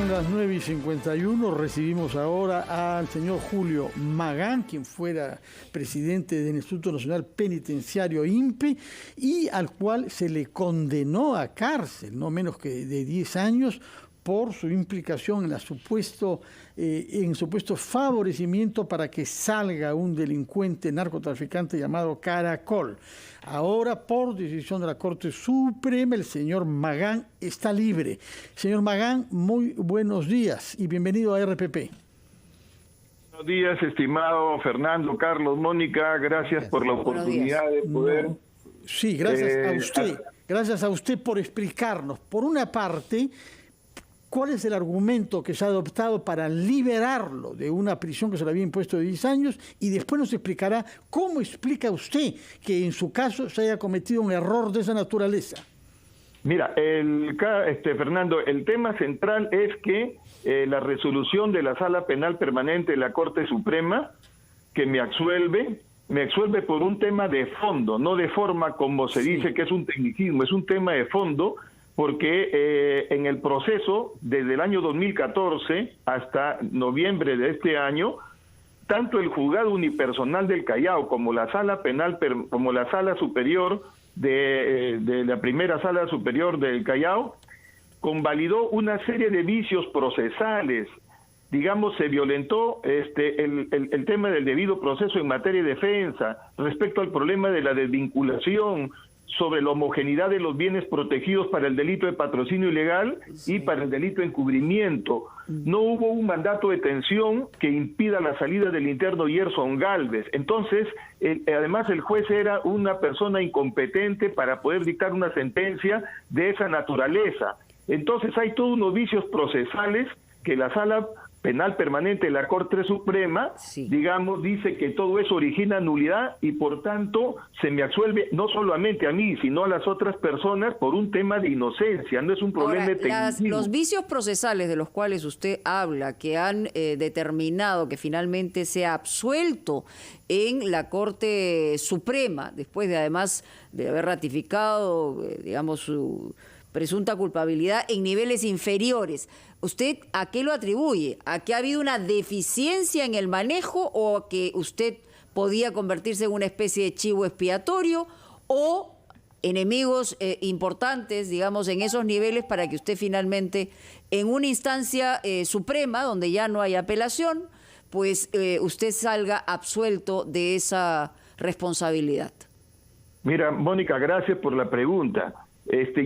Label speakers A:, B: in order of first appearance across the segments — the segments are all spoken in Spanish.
A: Son las 9:51. Recibimos ahora al señor Julio Magán, quien fuera presidente del Instituto Nacional Penitenciario INPE y al cual se le condenó a cárcel, no menos que de 10 años, por su implicación en supuesto favorecimiento para que salga un delincuente narcotraficante llamado Caracol. Ahora, por decisión de la Corte Suprema, el señor Magán está libre. Señor Magán, muy buenos días y bienvenido a RPP.
B: Buenos días, estimado Fernando, Carlos, Mónica, gracias por la oportunidad de poder...
A: Sí, gracias a usted. Gracias a usted por explicarnos, por una parte, ¿cuál es el argumento que se ha adoptado para liberarlo de una prisión que se le había impuesto de 10 años? Y después nos explicará cómo explica usted que en su caso se haya cometido un error de esa naturaleza.
B: Mira, Fernando, el tema central es que la resolución de la Sala Penal Permanente de la Corte Suprema, que me absuelve por un tema de fondo, no de forma como se dice que es un tecnicismo, es un tema de fondo, porque en el proceso, desde el año 2014 hasta noviembre de este año, tanto el Juzgado Unipersonal del Callao como la Sala Penal, como la Sala Superior de la Primera Sala Superior del Callao, convalidó una serie de vicios procesales. Digamos, se violentó el tema del debido proceso en materia de defensa, respecto al problema de la desvinculación, sobre la homogeneidad de los bienes protegidos para el delito de patrocinio ilegal y para el delito de encubrimiento. No hubo un mandato de detención que impida la salida del interno Gerson Galvez. Entonces, además el juez era una persona incompetente para poder dictar una sentencia de esa naturaleza. Entonces hay todos unos vicios procesales que la Sala Penal Permanente de la Corte Suprema, digamos, dice que todo eso origina nulidad y por tanto se me absuelve no solamente a mí, sino a las otras personas por un tema de inocencia, no es un problema de tecnicismo.
C: Los vicios procesales de los cuales usted habla, que han determinado que finalmente sea absuelto en la Corte Suprema, después de además de haber ratificado, digamos, su presunta culpabilidad en niveles inferiores, ¿usted a qué lo atribuye? ¿A que ha habido una deficiencia en el manejo o a que usted podía convertirse en una especie de chivo expiatorio o enemigos importantes, digamos, en esos niveles para que usted finalmente, en una instancia suprema, donde ya no hay apelación, pues usted salga absuelto de esa responsabilidad?
B: Mira, Mónica, gracias por la pregunta.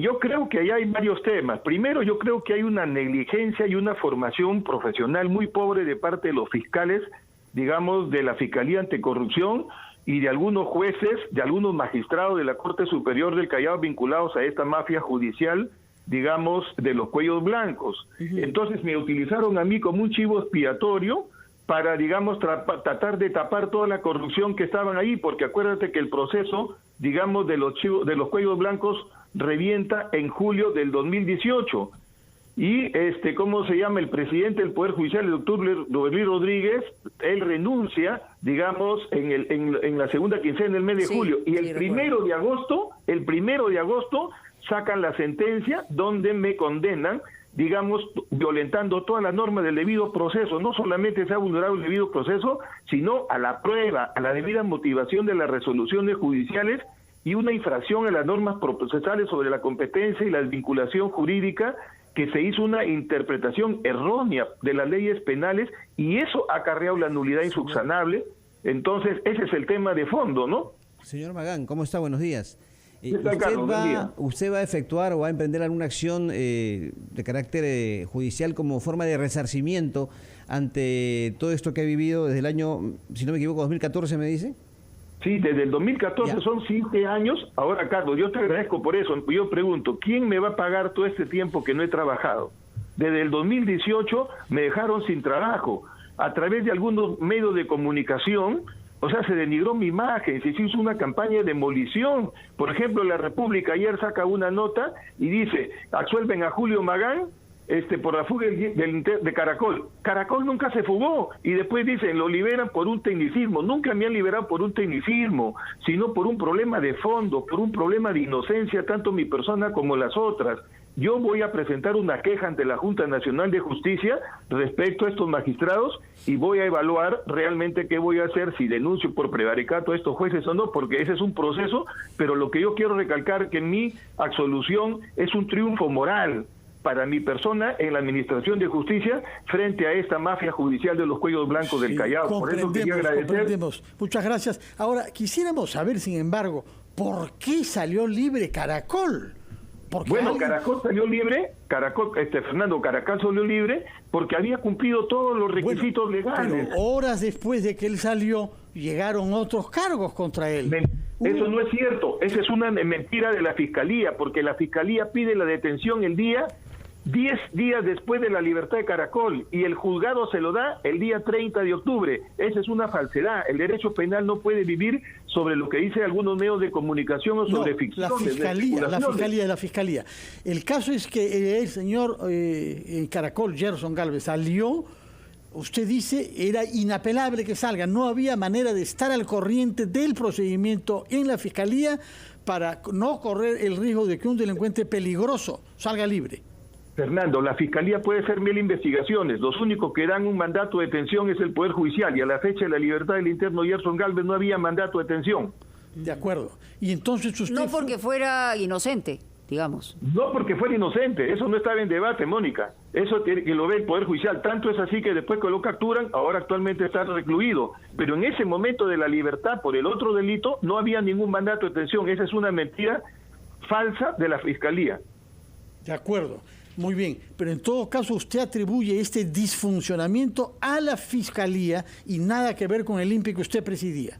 B: Yo creo que ahí hay varios temas. Primero, yo creo que hay una negligencia y una formación profesional muy pobre de parte de los fiscales, digamos, de la Fiscalía Anticorrupción y de algunos jueces, de algunos magistrados de la Corte Superior del Callao vinculados a esta mafia judicial, digamos, de los cuellos blancos. Entonces me utilizaron a mí como un chivo expiatorio para, digamos, tratar de tapar toda la corrupción que estaban ahí, porque acuérdate que el proceso, digamos, de los cuellos blancos revienta en julio del 2018 y ¿cómo se llama? El presidente del Poder Judicial, el doctor Luis Rodríguez, él renuncia, digamos, en la segunda quincena del mes de julio y el primero de agosto sacan la sentencia donde me condenan, digamos, violentando todas las normas del debido proceso. No solamente se ha vulnerado el debido proceso, sino a la prueba, a la debida motivación de las resoluciones judiciales y una infracción a las normas procesales sobre la competencia y la vinculación jurídica, que se hizo una interpretación errónea de las leyes penales y eso ha acarreado la nulidad insubsanable. Entonces, ese es el tema de fondo, ¿no?
D: Señor Magán, ¿cómo está? Buenos días.
B: ¿Usted
D: va a efectuar o va a emprender alguna acción de carácter judicial como forma de resarcimiento ante todo esto que ha vivido desde el año, si no me equivoco, 2014, me dice?
B: Sí, desde el 2014 son 7 años. Ahora, Carlos, yo te agradezco por eso. Yo pregunto, ¿quién me va a pagar todo este tiempo que no he trabajado? Desde el 2018 me dejaron sin trabajo. A través de algunos medios de comunicación, o sea, se denigró mi imagen, se hizo una campaña de demolición. Por ejemplo, La República ayer saca una nota y dice, absuelven a Julio Magán por la fuga de Caracol. Caracol nunca se fugó y después dicen lo liberan por un tecnicismo. Nunca me han liberado por un tecnicismo, sino por un problema de fondo, por un problema de inocencia, tanto mi persona como las otras. Yo voy a presentar una queja ante la Junta Nacional de Justicia respecto a estos magistrados y voy a evaluar realmente qué voy a hacer, si denuncio por prevaricato a estos jueces o no, porque ese es un proceso, pero lo que yo quiero recalcar que mi absolución es un triunfo moral para mi persona en la administración de justicia frente a esta mafia judicial de los cuellos blancos del Callao. Por eso quería agradecer.
A: Muchas gracias. Ahora, quisiéramos saber, sin embargo, ¿por qué salió libre Caracol?
B: Bueno, Caracol salió libre, Fernando, Caracol salió libre porque había cumplido todos los requisitos legales.
A: Pero horas después de que él salió, llegaron otros cargos contra él.
B: Eso no es cierto, esa es una mentira de la Fiscalía, porque la Fiscalía pide la detención el día 10 días después de la libertad de Caracol y el juzgado se lo da el día 30 de octubre. Esa es una falsedad. El derecho penal no puede vivir sobre lo que dicen algunos medios de comunicación o sobre ficciones.
A: La Fiscalía. El caso es que el señor Caracol, Gerson Galvez, salió. Usted dice, era inapelable que salga. No había manera de estar al corriente del procedimiento en la Fiscalía para no correr el riesgo de que un delincuente peligroso salga libre.
B: Fernando, la Fiscalía puede hacer 1000 investigaciones. Los únicos que dan un mandato de detención es el Poder Judicial. Y a la fecha de la libertad del interno Gerson Galvez no había mandato de detención.
A: De acuerdo. Y entonces usted...
C: No porque fuera inocente, digamos.
B: No porque fuera inocente. Eso no estaba en debate, Mónica. Eso que lo ve el Poder Judicial. Tanto es así que después que lo capturan, ahora actualmente está recluido. Pero en ese momento de la libertad por el otro delito, no había ningún mandato de detención. Esa es una mentira falsa de la Fiscalía.
A: De acuerdo. Muy bien, pero en todo caso usted atribuye este disfuncionamiento a la Fiscalía y nada que ver con el INPE que usted presidía.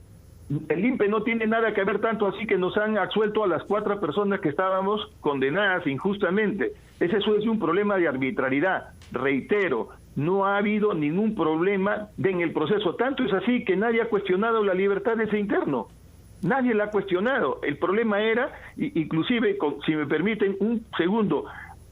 B: El INPE no tiene nada que ver, tanto así que nos han absuelto a las 4 personas que estábamos condenadas injustamente. Ese es un problema de arbitrariedad. Reitero, no ha habido ningún problema en el proceso. Tanto es así que nadie ha cuestionado la libertad de ese interno. Nadie la ha cuestionado. El problema era, inclusive, si me permiten un segundo,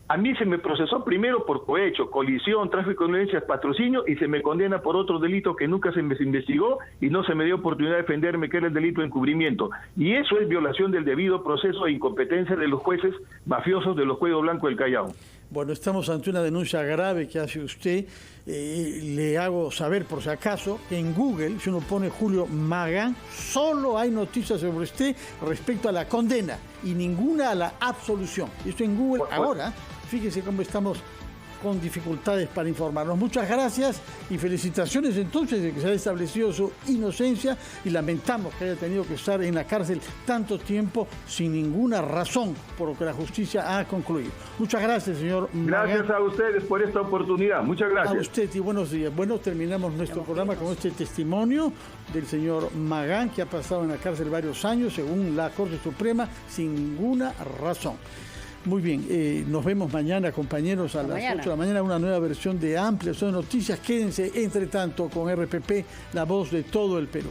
B: a mí se me procesó primero por cohecho, colisión, tráfico de influencias, patrocinio, y se me condena por otro delito que nunca se me investigó y no se me dio oportunidad de defenderme, que era el delito de encubrimiento. Y eso es violación del debido proceso e incompetencia de los jueces mafiosos de los cuellos blancos del Callao.
A: Bueno, estamos ante una denuncia grave que hace usted. Le hago saber, por si acaso, en Google, si uno pone Julio Magán, solo hay noticias sobre usted respecto a la condena y ninguna a la absolución. Esto en Google ahora. Fíjese cómo estamos con dificultades para informarnos. Muchas gracias y felicitaciones entonces de que se haya establecido su inocencia y lamentamos que haya tenido que estar en la cárcel tanto tiempo sin ninguna razón por lo que la justicia ha concluido. Muchas gracias, señor Magán.
B: Gracias a ustedes por esta oportunidad. Muchas gracias.
A: A usted y buenos días. Bueno, terminamos nuestro programa con este testimonio del señor Magán, que ha pasado en la cárcel varios años, según la Corte Suprema, sin ninguna razón. Muy bien, nos vemos mañana, compañeros, a las 8 de la mañana, una nueva versión de Ampliación de Noticias. Quédense, entre tanto, con RPP, la voz de todo el Perú.